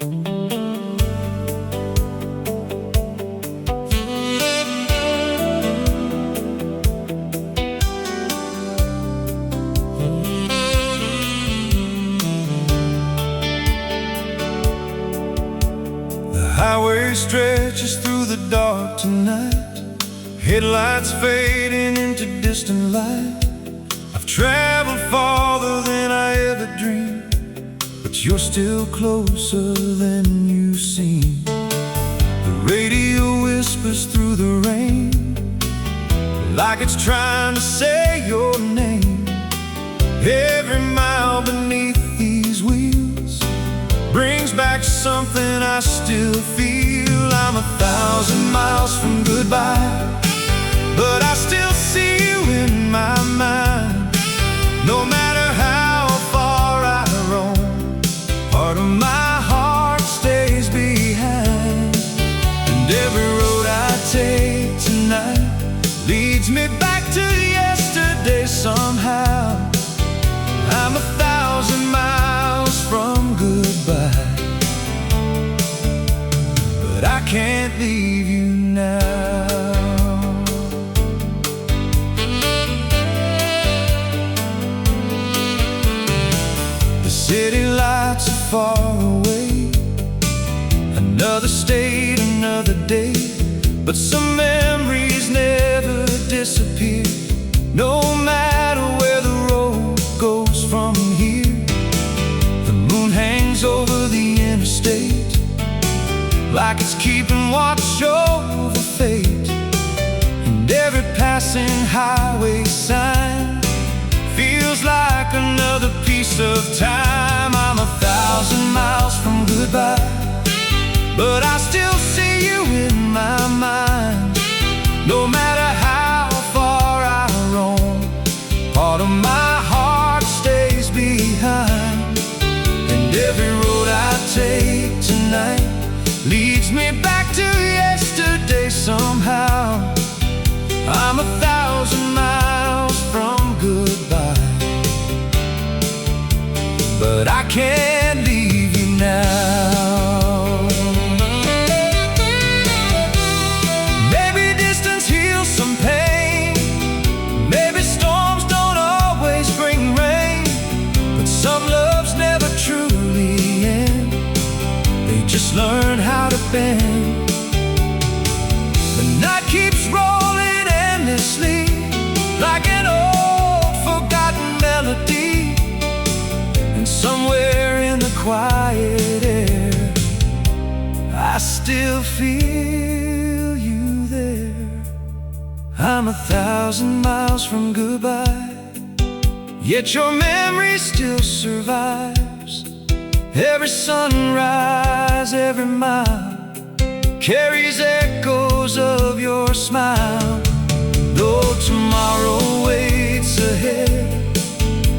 The highway stretches through the dark tonight, headlights fading into distant light. I've traveled farther than I ever dreamed, but you're still closer than you seem. The radio whispers through the rain, like it's trying to say your name. Every mile beneath these wheels brings back something I still feel. I'm 1,000 miles from goodbye, but I still see you in my mind. No matter how far I roam, part of my heart stays behind. And every road I take tonight leads me back to yesterday somehow. I'm 1,000 miles from goodbye, but I can't leave you now. The city lights are far away, another state, another day, but some memories never disappear. No matter where the road goes from here, the moon hangs over the interstate, like it's keeping watch over fate. And every passing highway sign feels like another piece of time. I'm 1,000 miles from goodbye, but I still see you in my mind. No matter how far I roam, part of my heart stays behind. And every road I take tonight leads me back to yesterday somehow. I'm 1,000 miles from goodbye, but I can't leave you now. Maybe distance heals some pain, maybe storms don't always bring rain, but some loves never truly end, they just learn how to bend. The night keeps rolling endlessly, like an old forgotten melody. And somewhere in the quiet air, I still feel you there. I'm 1,000 miles from goodbye, yet your memory still survives. Every sunrise, every mile carries echoes of your smile. Though tomorrow waits ahead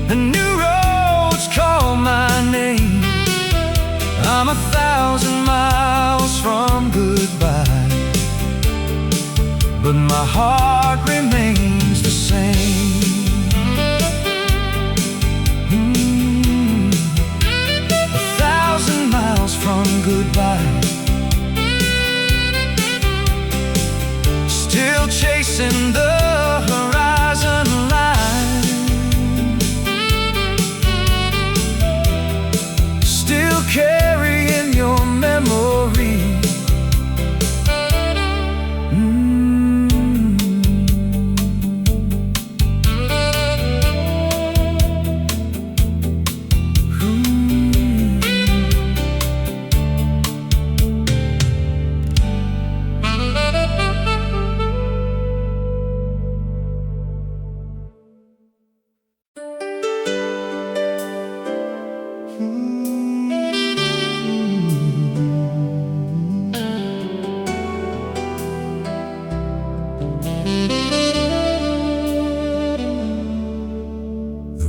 and new roads call my name, I'm 1,000 miles from goodbye, but my heart remains the same. 1,000 miles from goodbye, still chasing the horizon line, still carrying your memory.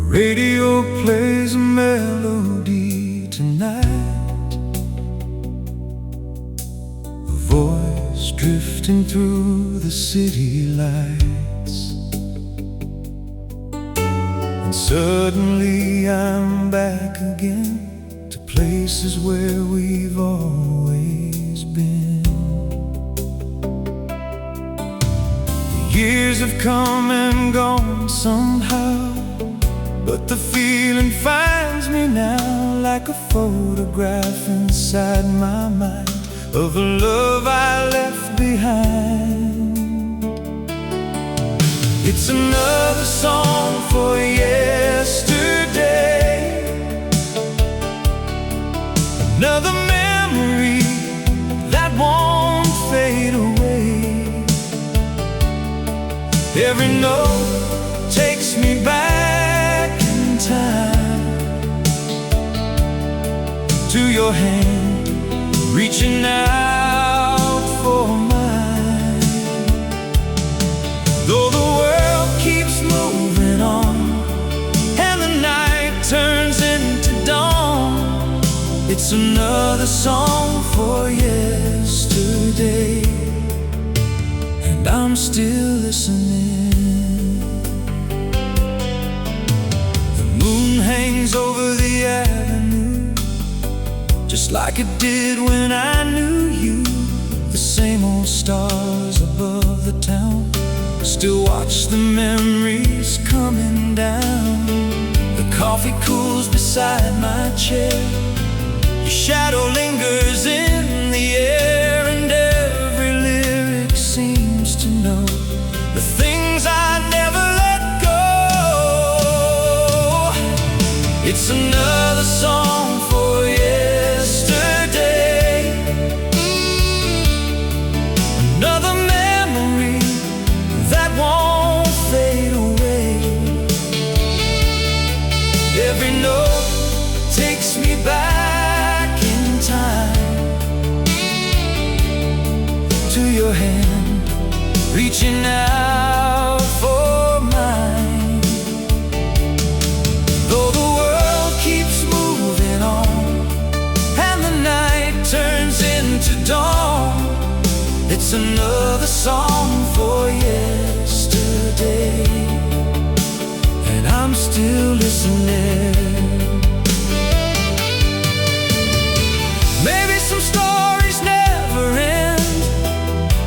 Radio plays a melody tonight, a voice drifting through the city lights. And suddenly I'm back again to play places where we've always been. The years have come and gone somehow, but the feeling finds me now, like a photograph inside my mind of a love I left behind. It's another song for yesterday, another memory that won't fade away. Every note takes me back in time to your hand, reaching out for mine. Though the world keeps moving on and the night turns into dawn, it's another song for yesterday, and I'm still listening. The moon hangs over the avenue, just like it did when I knew you. The same old stars above the town still watch the memories coming down. The coffee cools beside my chair, your shadow lingers in the air, and every lyric seems to know the things I never let go. It's another song for yesterday, another memory that won't fade away. Every note takes me back in time to your hand, reaching out for mine. Though the world keeps moving on and the night turns into dawn, it's another song for yesterday, and I'm still listening. Maybe some stories never end,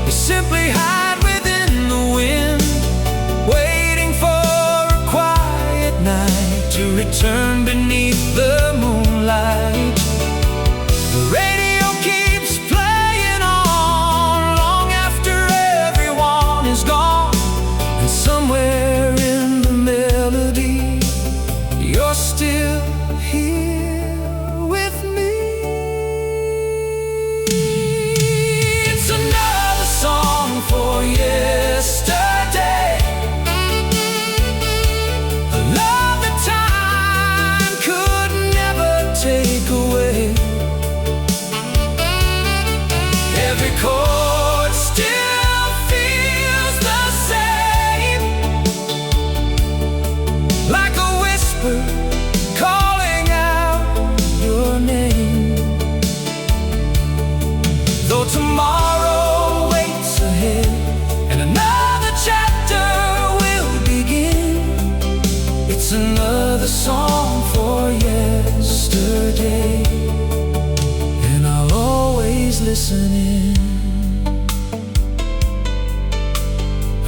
they simply hide within the wind, waiting for a quiet night to return beneath the moonlight. The radio keeps playing on long after everyone is gone, and somewhere in the melody you're still here with me. It's another song for yesterday, a love that time could never take away. Every chord still feels the same, like a whisper calling out your name. Though tomorrow waits ahead and another chapter will begin, it's another song for yesterday, and I'll always listen in.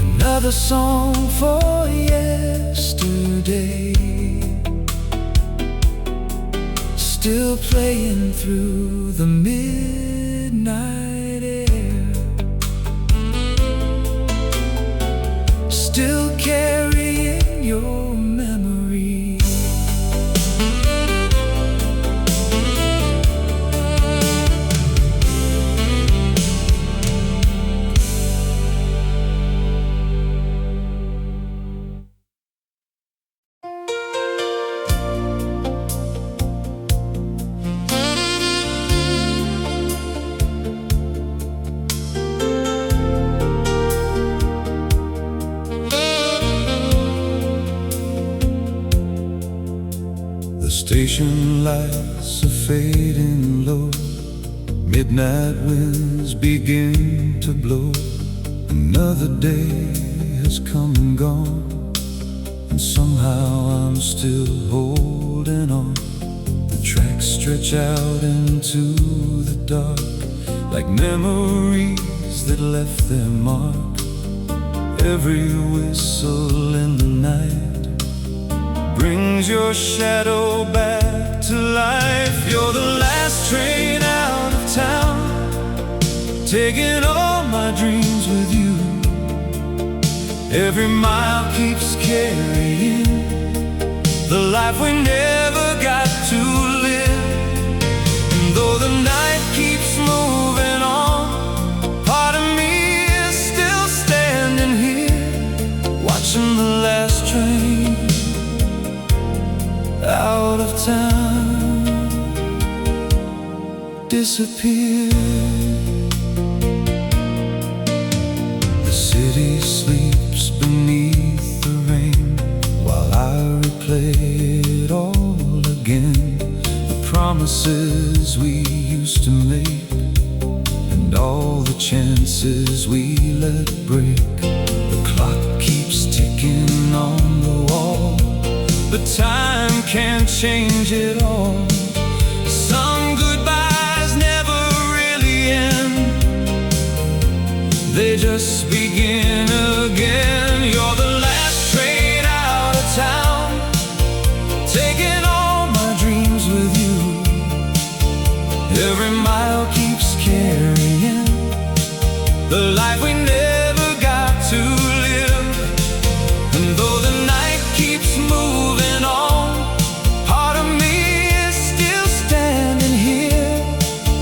Another song for yesterday, still playing through the midnight air, still carrying your memory. Station lights are fading low, midnight winds begin to blow. Another day has come and gone, and somehow I'm still holding on. The Tracks stretch out into the dark, like memories that left their mark. Every whistle in the night brings your shadow back to life. You're the last train out of town, taking all my dreams with you. Every mile keeps carrying the life we never got to live. And though the night keeps moving on, part of me is still standing here, watching the last train out of town disappear. The city sleeps beneath the rain while I replay it all again. The promises we used to make and all the chances we let break. The clock keeps ticking on the wall, but time can't change it all. Some goodbyes never really end, they just begin again. You're the last train out of town, taking all my dreams with you. Every mile keeps carrying the life we never got to live. And though the night keeps moving on, part of me is still standing here,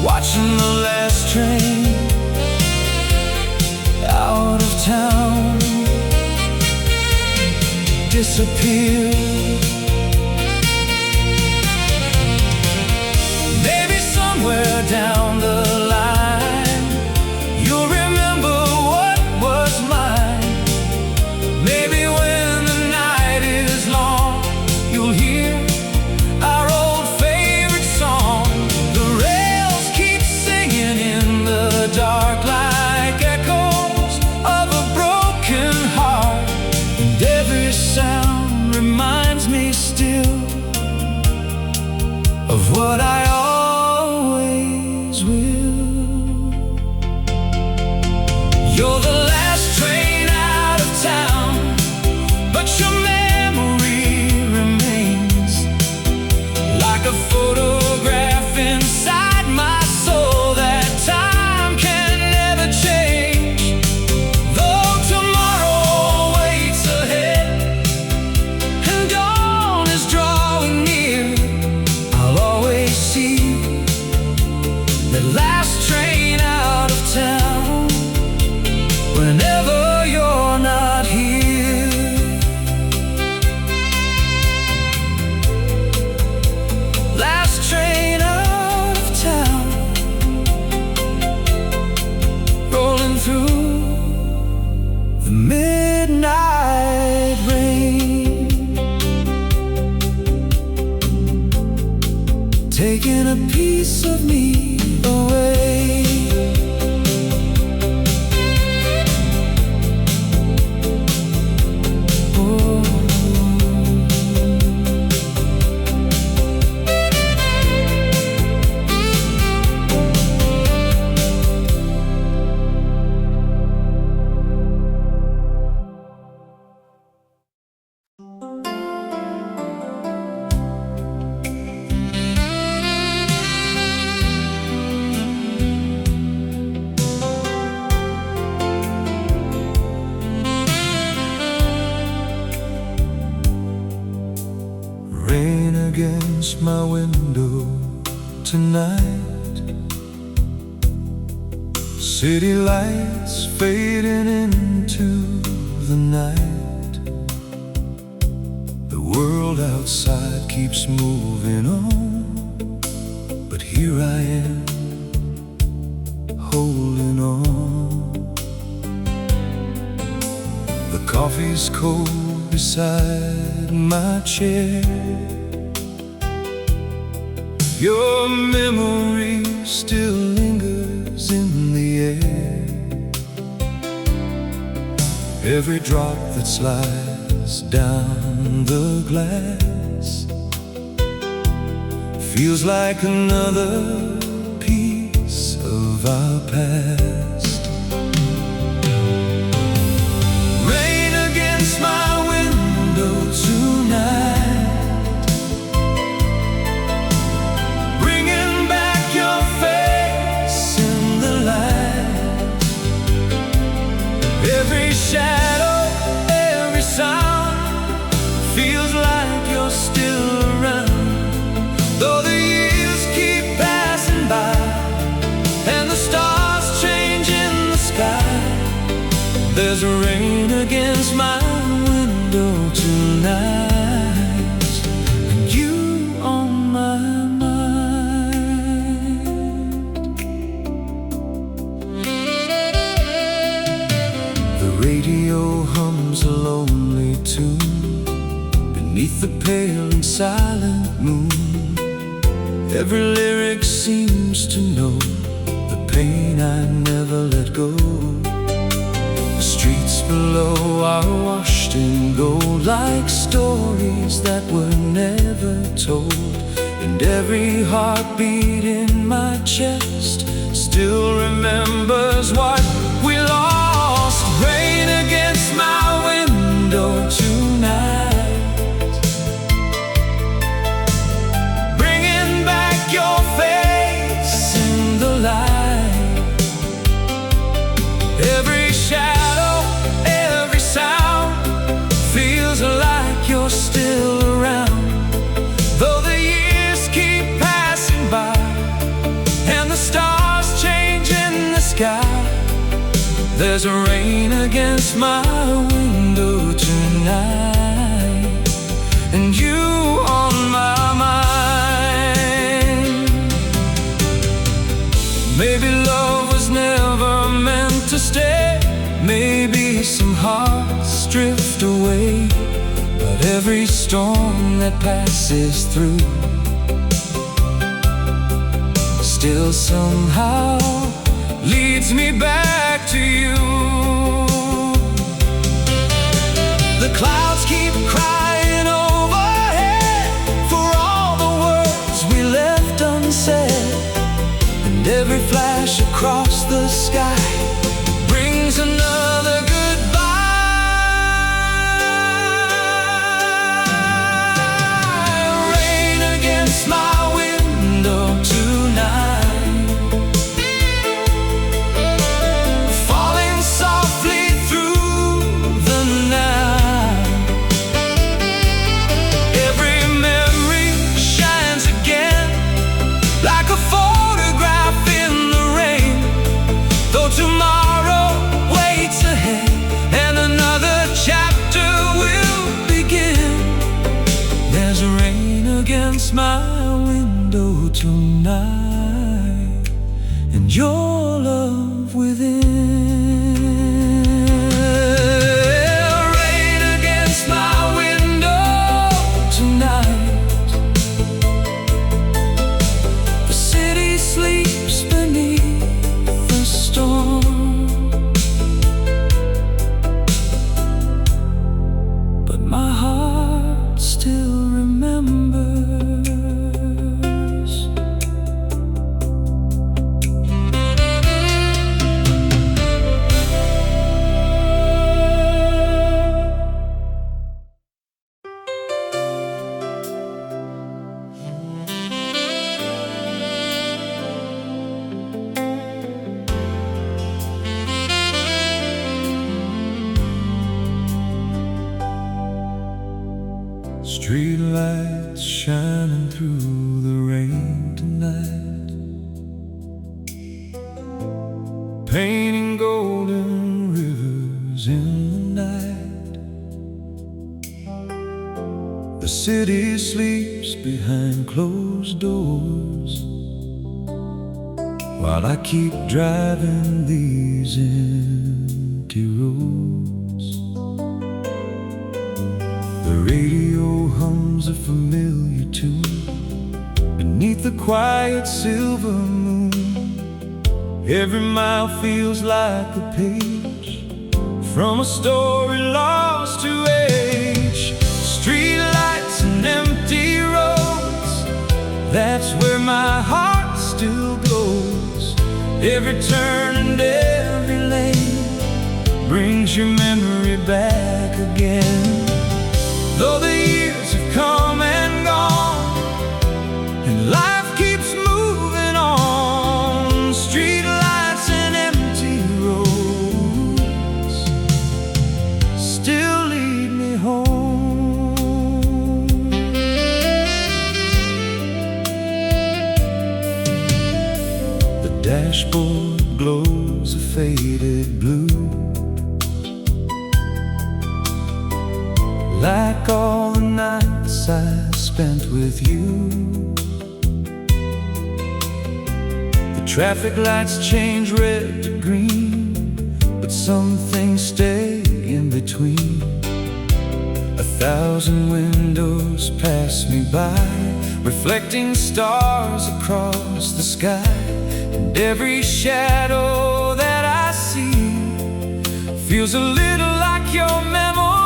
watching the last train out of town disappear. Maybe somewhere down the line you'll remember what was mine. Maybe when the night is long, you'll hear our old favorite song. The rails keep singing in the dark like echoes of a broken heart. And every sound reminds me still of what I always will. You're the last train out of town, but your memory remains like a photograph inside my soul that time can never change. Though tomorrow waits ahead and dawn is drawing near, I'll always see the last train out of town whenever you're not here. Last train out of town, rolling through the midnight rain, taking a piece of me away. Oh. Rain against my window tonight, city lights fading into the night. The world outside keeps moving on, but here I am, holding on. The coffee's cold beside my chair. Your memory still lingers in the air. Every drop that slides down the glass feels like another piece of our past. Rain against my window tonight, bringing back your face in the light. Every shadow, every sound feels like you're still around. Though the years keep passing by and the stars change in the sky, there's rain against my window tonight, and you on my mind. The radio hums a lonely tune beneath the pale and silent moon. Every lyric seems to know the pain I never let go. The streets below are washed in gold, like stories that were never told. And every heartbeat in my chest still remembers what we lost. Rain against my window tonight, your face in the light. Every shadow, every sound feels like you're still around. Though the years keep passing by and the stars change in the sky, there's rain against my window tonight, and you on my mind. Maybe love was never meant to stay. Maybe some hearts drift away. But every storm that passes through still somehow leads me back to you. The clouds keep crying overhead for all the words we left unsaid. And every flash across the sky brings another goodbye. Rain against my window tonight, falling softly through the night. Every memory shines again like a photograph in the rain. Though tomorrow waits ahead and another chapter will begin, there's rain against my window tonight, and your love within. Rain against my window tonight, the city sleeps beneath the storm, but my heart still remembers. Street lights shining through the rain tonight, painting golden rivers in the night. The city sleeps behind closed doors while I keep driving these empty roads. The radio hums a familiar tune beneath the quiet silver moon. Every mile feels like a page from a story lost to age. Street lights and empty roads, That's where my heart still goes. Every turn and every lane brings your memory back again. Though the years have come and gone, and life keeps moving on, street lights and empty roads still lead me home. The dashboard glows a faded blue, like all the nights I spent with you. The traffic lights change red to green, but some things stay in between. 1,000 windows pass me by, reflecting stars across the sky. And every shadow that I see feels a little like your memory.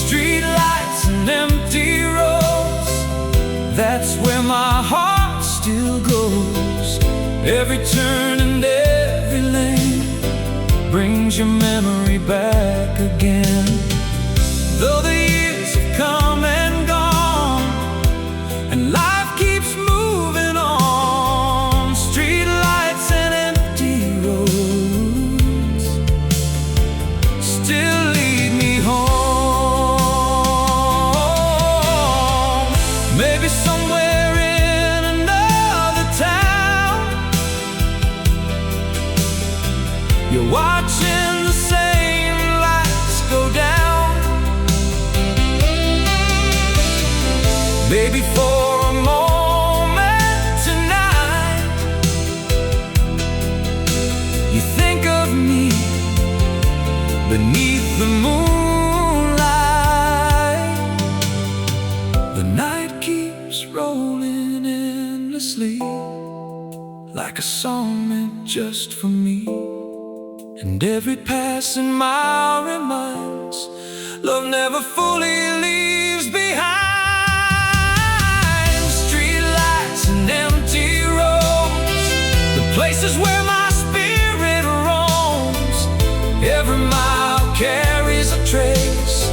Street lights and empty roads, that's where my heart still goes. Every turn and every lane brings your memory back again. Though the years have come and gone, and life keeps moving on, street lights and empty roads still lead me home. Maybe somewhere in another town, you're watching the same lights go down. Maybe for a moment tonight, you think of me beneath the moonlight. The night keeps rolling endlessly, like a song meant just for me. And every passing mile reminds love never fully leaves behind. Empty roads, the places where my spirit roams. Every mile carries a trace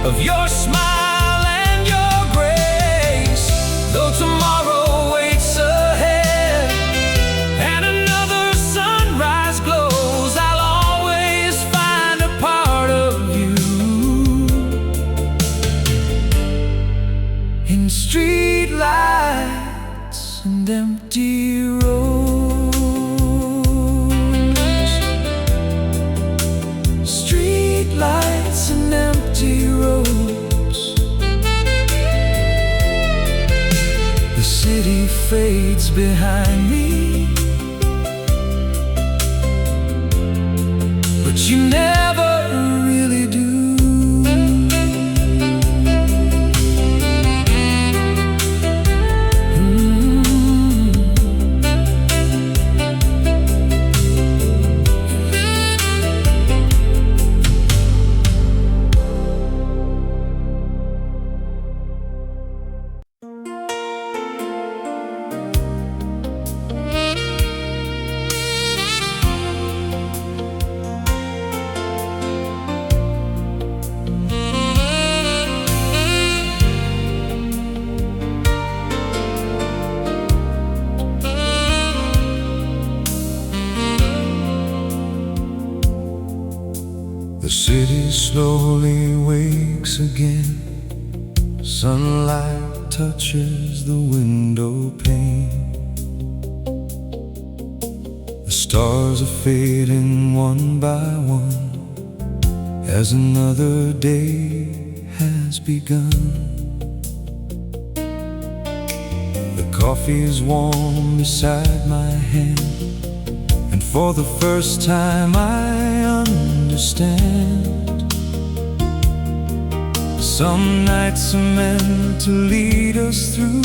of your smile and your grace. Though tomorrow waits ahead and another sunrise glows, I'll always find a part of you in street lights and empty roads. Street lights and empty roads. The city fades behind me, but you never really do. The city slowly wakes again. Sunlight touches the window pane. The stars are fading one by one as another day has begun. The coffee is warm beside my hand, and for the first time I understand. Some nights are meant to lead us through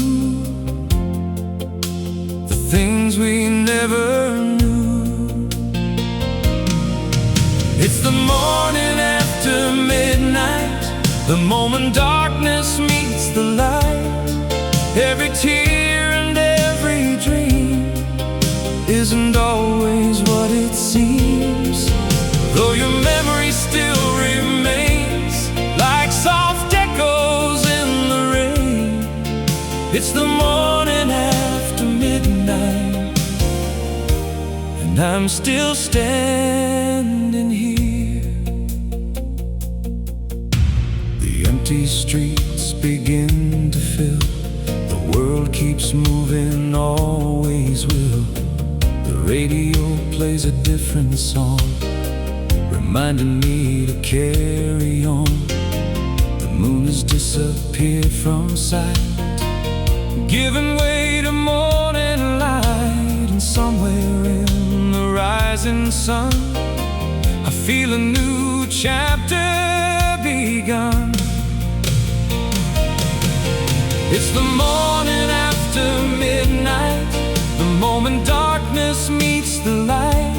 the things we never knew. It's the morning after midnight, the moment darkness meets the light. Every tear and every dream isn't always what it seems. Though your memory still remains like soft echoes in the rain. It's the morning after midnight, and I'm still standing here. The empty streets begin to fill. The world keeps moving, always will. The radio plays a different song, reminding me to carry on. The moon has disappeared from sight, giving way to morning light. And somewhere in the rising sun, I feel a new chapter begun. It's the morning after midnight, the moment darkness meets the light.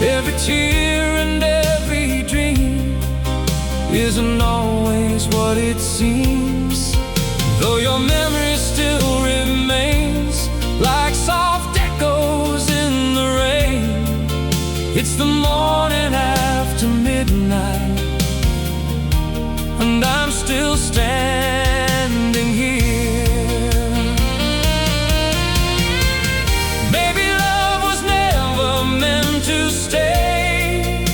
Every tear and every dream isn't always what it seems. Though your memory still remains like soft echoes in the rain. It's the morning after midnight, and I'm still standing here. Maybe love was never meant to stay.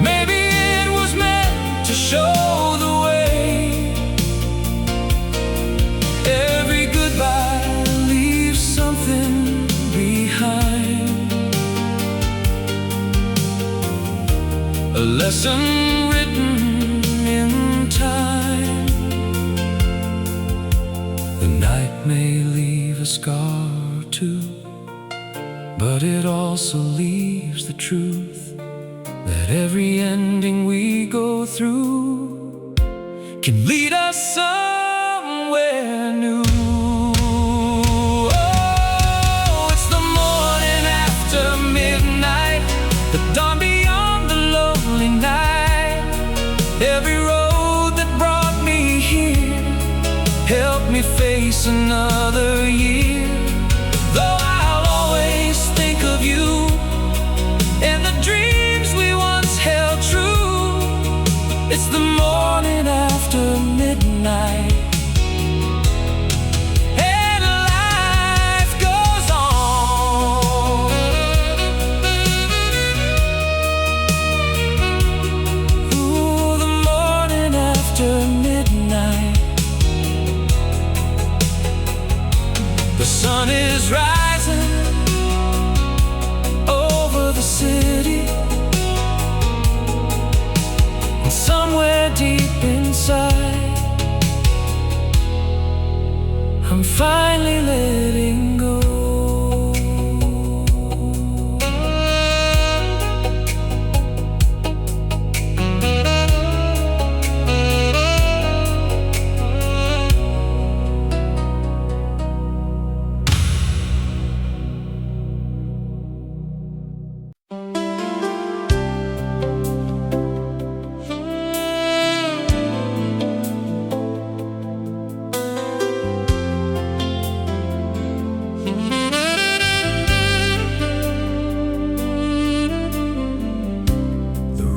Maybe it was meant to show the way. Every goodbye leaves something behind, a lesson written in time. The night may leave a scar too, but it also leaves the truth that every ending we go through can lead us somewhere new. Oh, it's the morning after midnight, the dawn beyond the lonely night. Every road that brought me here helped me face another year. Though I'll always think of you and the dreams we once held true. It's the morning after midnight, and life goes on. Ooh, the morning after midnight, the sun is rising over the city, and somewhere deep inside, I'm finally letting go.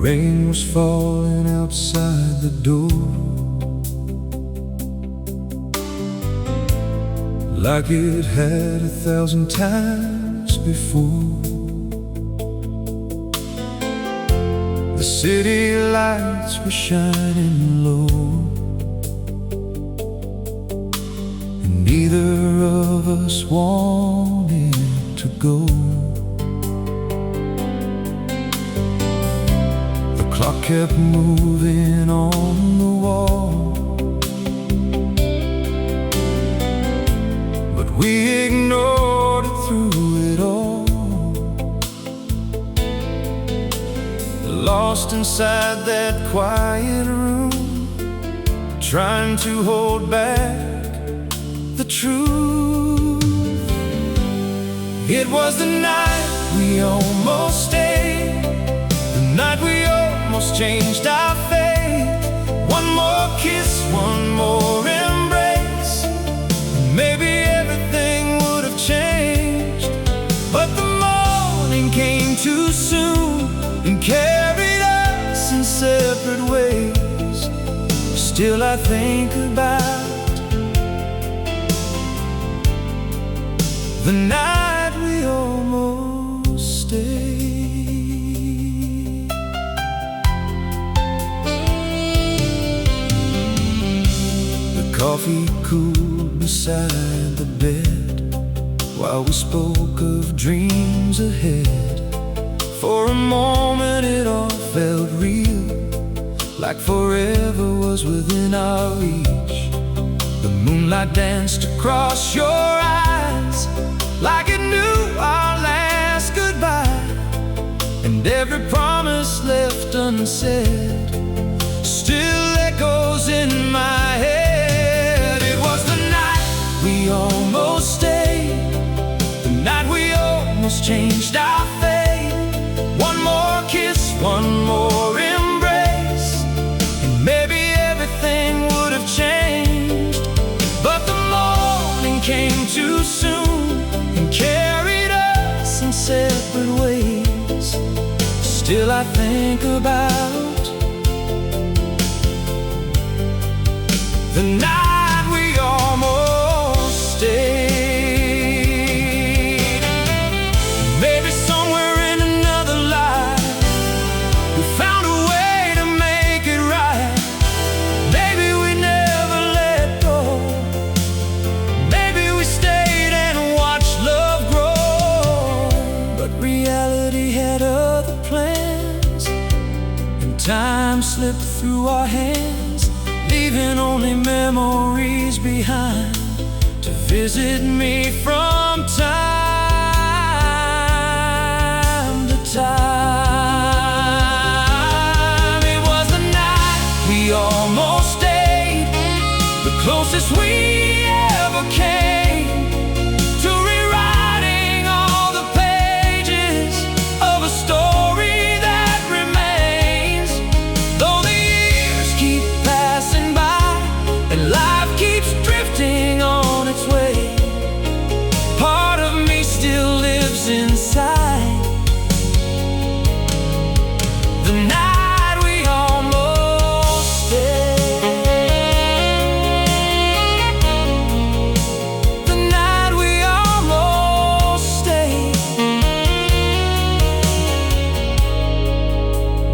Rain was falling outside the door, like it had 1,000 times before. The city lights were shining low, and neither of us wanted to go. The clock kept moving on the wall, but we ignored it through it all. Lost inside that quiet room, trying to hold back the truth. It was the night we almost stayed, the night we almost changed our fate. One more kiss, one more embrace, maybe everything would have changed. But the morning came too soon and carried us in separate ways. Still I think about the night we almost stayed. The coffee cooled beside the bed while we spoke of dreams ahead. For a moment it all felt real, like forever was within our reach. The moonlight danced across your eyes like it knew our last goodbye, and every promise left unsaid still echoes in my head. It was the night we almost stayed, the night we almost changed our fate. One more kiss, one more embrace, and maybe everything would have changed. But the morning came too soon and carried us in separate ways. Still I think about the night we almost stayed. Maybe somewhere in another life we found a way to make it right. Maybe we never let go. Maybe we stayed and watched love grow. But reality had other plans, and time slipped through our hands, leaving only memories behind to visit me from time to time. It was the night we almost stayed, the closest we ever came to rewriting all the pages of a story that remains. Though the years keep passing by and life keeps drifting on its way, part of me still lives inside the night we almost stayed. The night we almost stayed.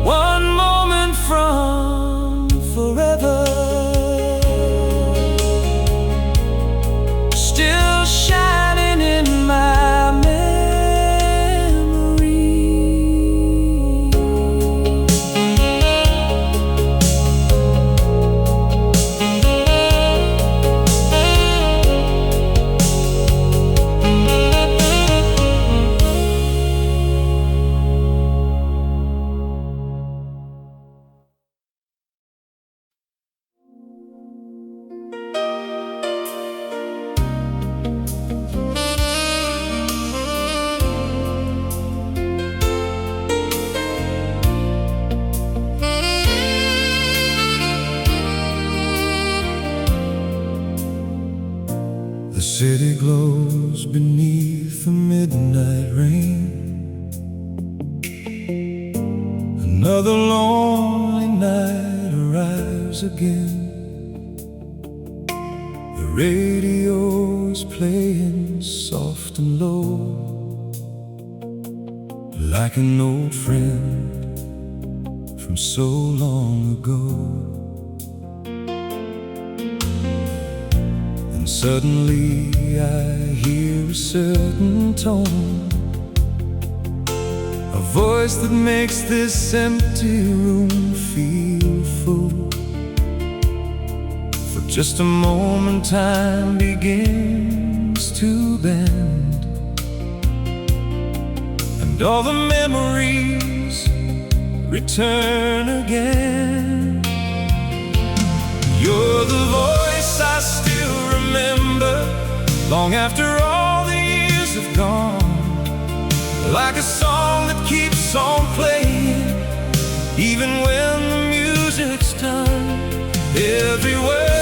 One moment from forever, still shining in my memory. The city glows beneath the midnight rain. Another lonely night arrives again. The radio is playing soft and low, like an old friend from so long ago. And suddenly I hear a certain tone, a voice that makes this empty room feel full. For just a moment time begins to bend, and all the memories return again. You're the voice I still remember, long after all the years have gone. Like a song that keeps on playing, even when the music's done. Everywhere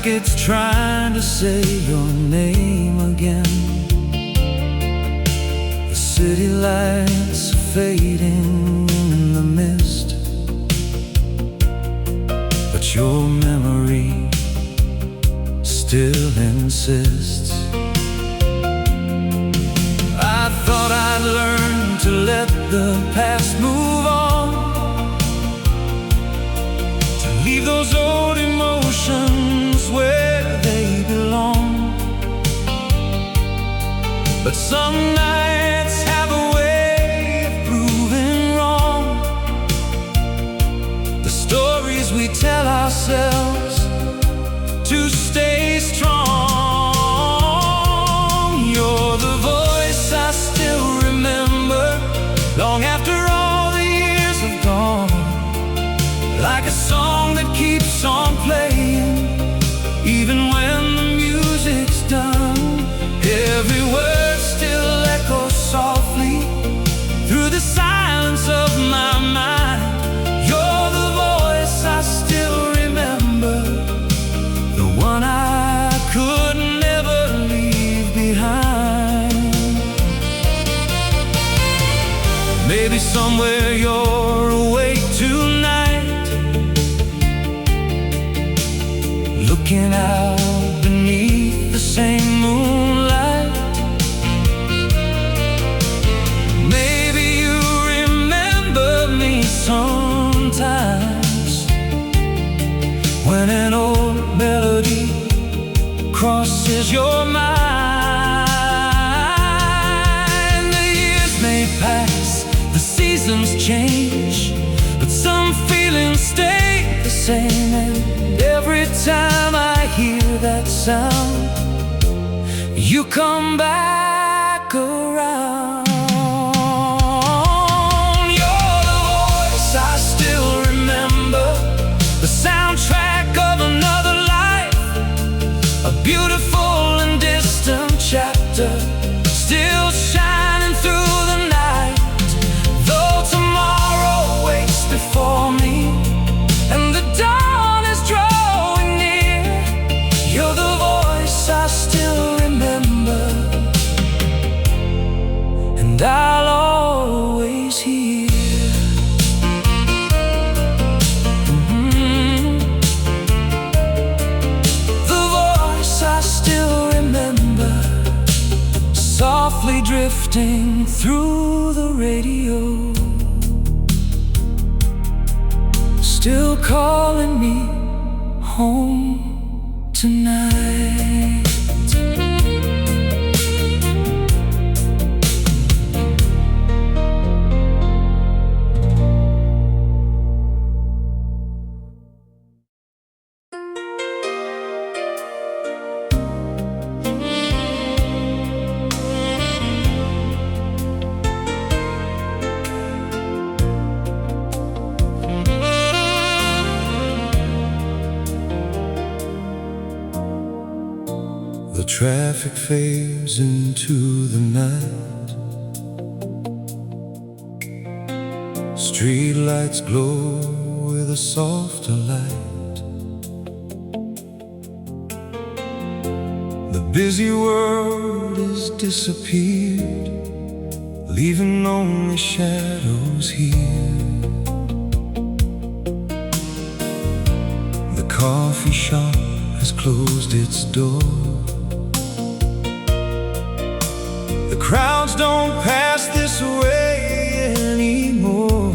like it's trying to say your name again. The city lights are fading in the mist, but your memory still insists. I thought I'd learn to let the past move on, to leave those old emotions where they belong. But some nights have a way of proving wrong. The stories we tell ourselves to stay strong. You're the voice I still remember, long after all the years have gone. Like a song that keeps on playing, even when the music's done. Every word still echoes softly through the silence of my mind. You're the voice I still remember, the one I could never leave behind. Maybe somewhere you're awake tonight, looking out beneath the same moonlight. Maybe you remember me sometimes, when an old melody crosses your mind. The years may pass, the seasons change, but some feelings stay the same. And every time I hear that sound, you come back around. You're the voice I still remember, the soundtrack of another life, a beautiful and distant chapter, still shining through the night. Though tomorrow waits before me and the dawn is drawing near, you're the voice I still remember, and I'll always hear. The voice I still remember, softly drifting through the radio, still calling me home tonight. The traffic fades into the night, street lights glow with a softer light. The busy world has disappeared, leaving only shadows here. The coffee shop has closed its door. The crowds don't pass this way anymore.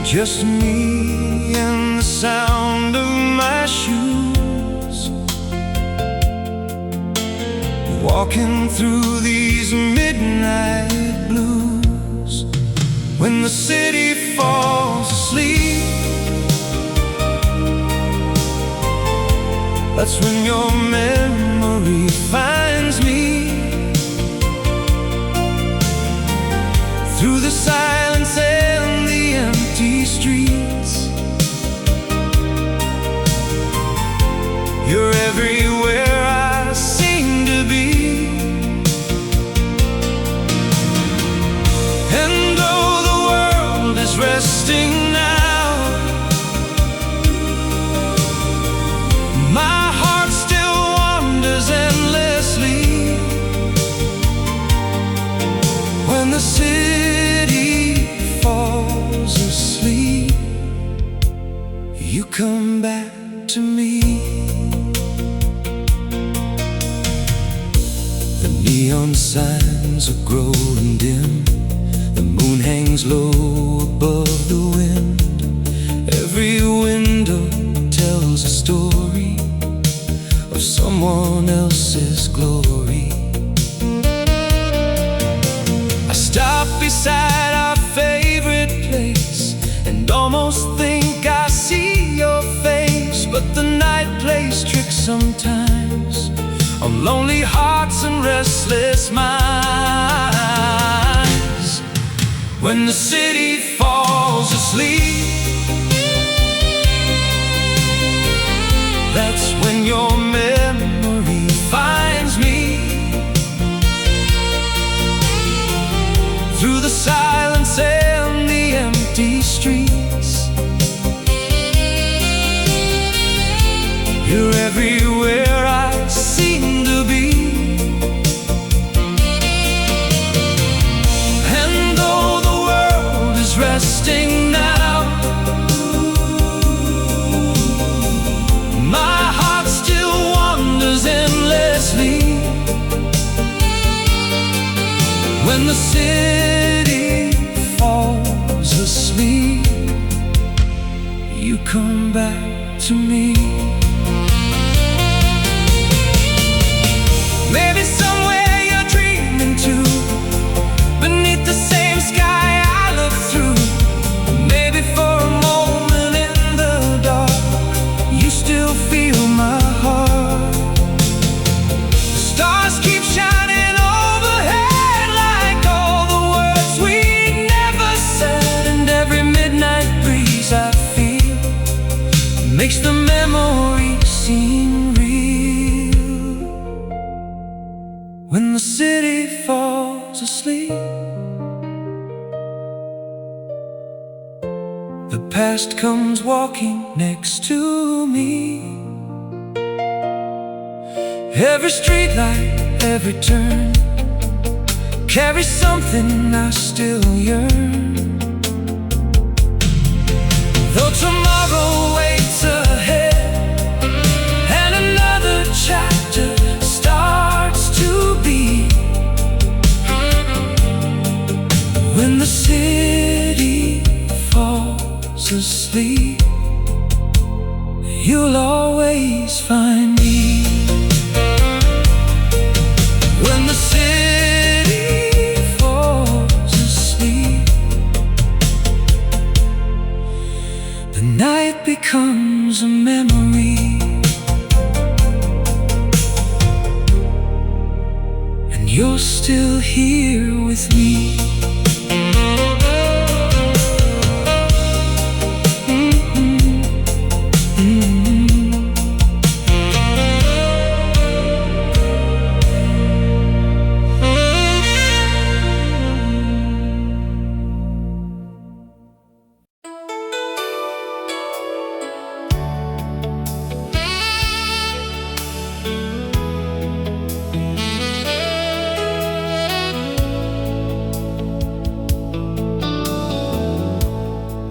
Just me and the sound of my shoes, walking through these midnight blues. When the city falls asleep, that's when your memory finds me. Through the silence and the empty streets, you're everywhere I seem to be. And though the world is resting now, signs are growing dim. The moon hangs low above the wind. Every window tells a story of someone else's glory. I stop beside our favorite place and almost think I see your face. But the night plays tricks sometimes on lonely hearts and restless minds. When the city falls asleep, that's when your memory finds me. Through the silence and the empty streets, you're everywhere I seem to be. And though the world is resting now, my heart still wanders endlessly. When the city falls asleep, you come back to me. Maybe somewhere you're dreaming too, beneath the same sky I look through. Maybe for a moment in the dark, you still feel my heart. The stars keep shining overhead like all the words we never said. And every midnight breeze I feel makes the memory seem real. When the city falls asleep, the past comes walking next to me. Every street light, every turn carries something I still yearn. Though tomorrow waits ahead and another chapter starts to be, when the city falls asleep, you'll always find me. When the city falls asleep, the night becomes a memory, and you're still here with me.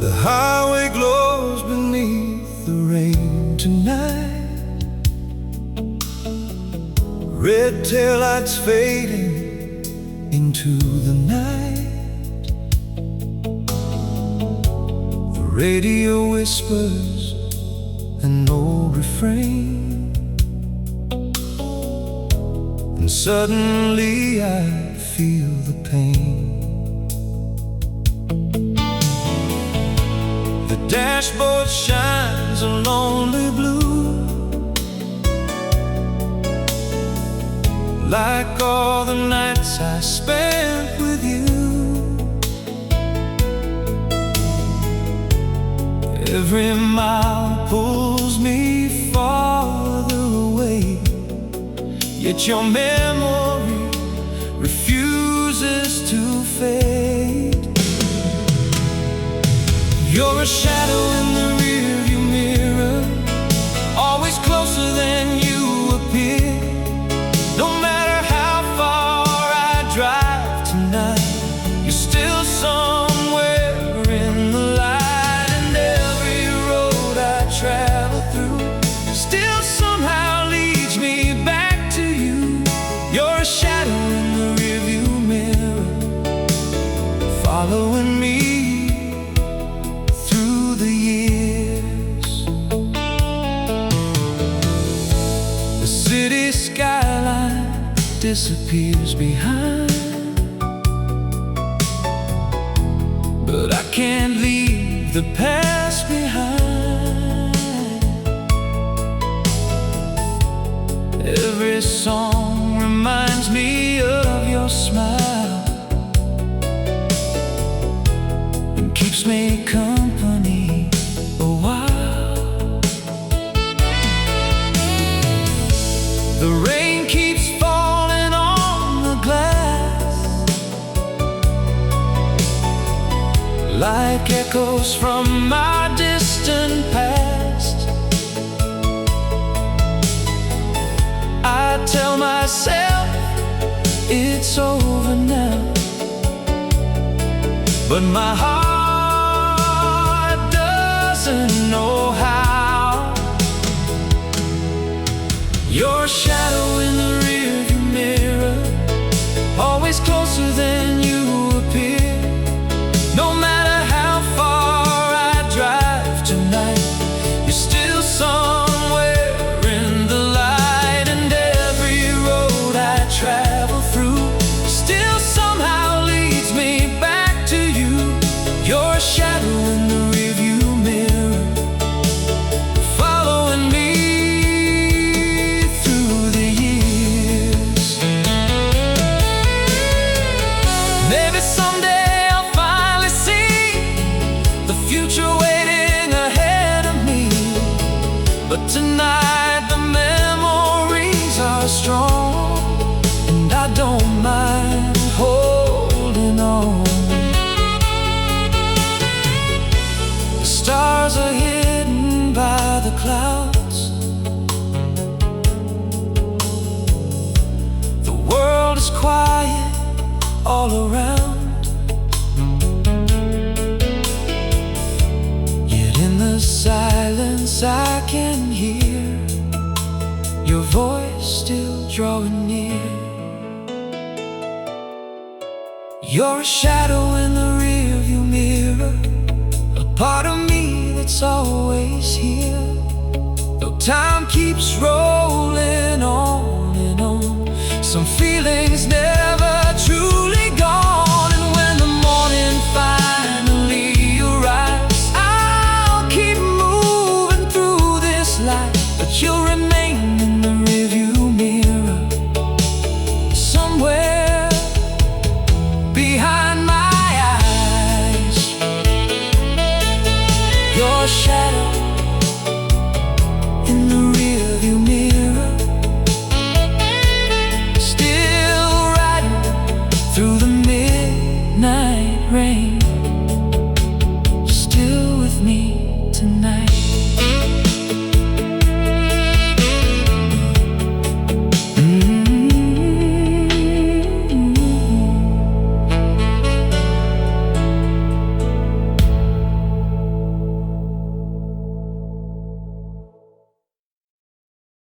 The highway glows beneath the rain tonight. Red taillights fading into the night. The radio whispers an old refrain, and suddenly I feel the pain. The dashboard shines a lonely blue, like all the nights I spent with you. Every mile pulls me farther away, yet your memory refuses to fade. You're a shadow in the rearview mirror, always closer than you appear. No matter how far I drive tonight, you're still somewhere in the light. And every road I travel through still somehow leads me back to you. You're a shadow in the rearview following me through the years. The city skyline disappears behind, but I can't leave the past behind. Every song reminds me of your smile and keeps me company a while. The rain keeps falling on the glass like echoes from my distant past. I tell myself it's over now, but my heart doesn't know how. Your shadow in the rearview mirror, always closer than you appear. No matter how far I drive tonight, you're still somewhere in the light. And every road I travel through still somehow leads me back to you. Your shadow in the rearview mirror, following me through the years. Maybe someday I'll finally see the future waiting ahead of me, but tonight the memories are strong, and I don't mind holding on. The stars are hidden by the clouds. The world is quiet all around, yet in the silence I can hear your voice still drawing near. You're a shadow in the rearview mirror, a part of me that's always here. Though time keeps rolling